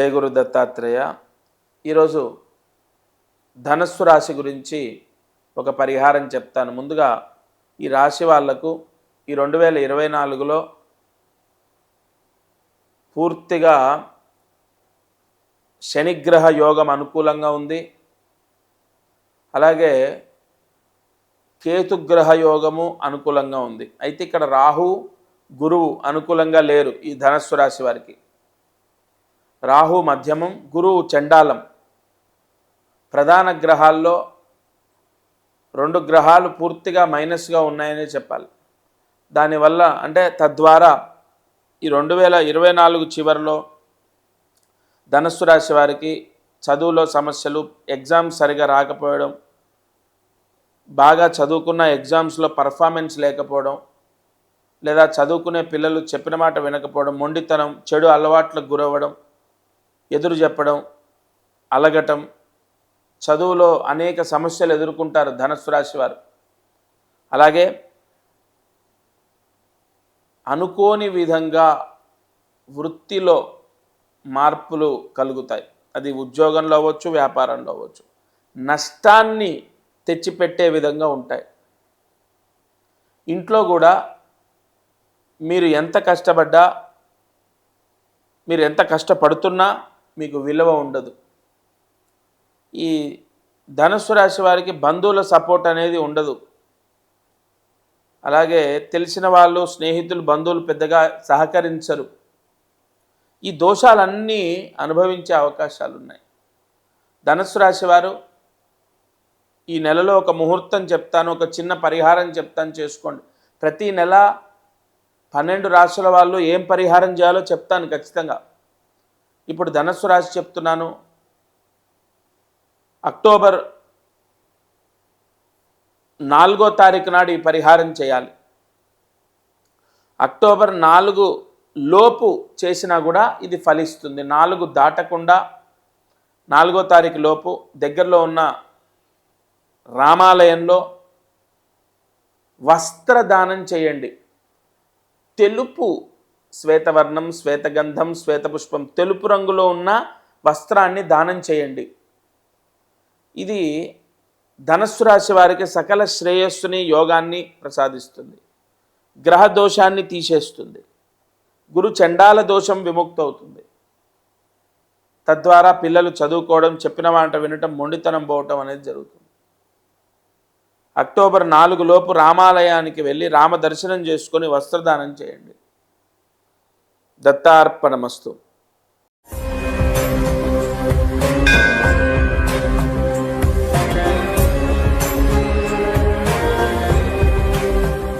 జయ గురు దత్తాత్రేయ. ఈరోజు ధనస్సు రాశి గురించి ఒక పరిహారం చెప్తాను. ముందుగా ఈ రాశి వాళ్లకు ఈ 2024లో పూర్తిగా శనిగ్రహ యోగం అనుకూలంగా ఉంది. అలాగే కేతుగ్రహ యోగము అనుకూలంగా ఉంది. అయితే ఇక్కడ రాహు గురువు అనుకూలంగా లేరు. ఈ ధనస్సు రాశి వారికి రాహు మధ్యమం, గురువు చండాలం. ప్రధాన గ్రహాల్లో 2 గ్రహాలు పూర్తిగా మైనస్గా ఉన్నాయని చెప్పాలి. దానివల్ల అంటే తద్వారా ఈ 2024 చివరిలో ధనస్సు రాశి వారికి చదువులో సమస్యలు, ఎగ్జామ్స్ సరిగా రాకపోవడం, బాగా చదువుకున్న ఎగ్జామ్స్లో పర్ఫార్మెన్స్ లేకపోవడం, లేదా చదువుకునే పిల్లలు చెప్పిన మాట వినకపోవడం, మొండితనం, చెడు అలవాట్లకు గురవ్వడం, ఎదురు చెప్పడం, అలగటం, చదువులో అనేక సమస్యలు ఎదుర్కొంటారు ధనస్సు రాశి వారు. అలాగే అనుకోని విధంగా వృత్తిలో మార్పులు కలుగుతాయి. అది ఉద్యోగంలో అవ్వచ్చు, వ్యాపారంలో అవ్వచ్చు. నష్టాన్ని తెచ్చిపెట్టే విధంగా ఉంటాయి. ఇంట్లో కూడా మీరు ఎంత కష్టపడ్డా, మీరు ఎంత కష్టపడుతున్నా మీకు విలువ ఉండదు. ఈ ధనుస్సు రాశి వారికి బంధువుల సపోర్ట్ అనేది ఉండదు. అలాగే తెలిసిన వాళ్ళు, స్నేహితులు, బంధువులు పెద్దగా సహకరించరు. ఈ దోషాలన్నీ అనుభవించే అవకాశాలు ఉన్నాయి. ధనుస్సు రాశి వారు ఈ నెలలో ఒక ముహూర్తం చెప్తాను, ఒక చిన్న పరిహారం చెప్తాను, చేసుకోండి. ప్రతి నెల 12 రాశుల వాళ్ళు ఏం పరిహారం చేయాలో చెప్తాను ఖచ్చితంగా. ఇప్పుడు ధనస్సు రాశి చెప్తున్నాను. అక్టోబర్ 4వ తారీఖు నాడు ఈ పరిహారం చేయాలి. అక్టోబర్ 4 లోపు చేసినా కూడా ఇది ఫలిస్తుంది. 4 దాటకుండా 4వ తారీఖు లోపు దగ్గరలో ఉన్న రామాలయంలో వస్త్రదానం చేయండి. తెలుపు, శ్వేతవర్ణం, శ్వేతగంధం, శ్వేతపుష్పం, తెలుపు రంగులో ఉన్న వస్త్రాన్ని దానం చేయండి. ఇది ధనస్సు రాశి వారికి సకల శ్రేయస్సుని, యోగాన్ని ప్రసాదిస్తుంది. గ్రహ దోషాన్ని తీసేస్తుంది. గురు చండాల దోషం విముక్తవుతుంది. తద్వారా పిల్లలు చదువుకోవడం, చెప్పిన మాట వినటం, మొండితనం పోవటం అనేది జరుగుతుంది. అక్టోబర్ 4 లోపు రామాలయానికి వెళ్ళి రామ దర్శనం చేసుకొని వస్త్రదానం చేయండి. దత్తార్పణమస్తు.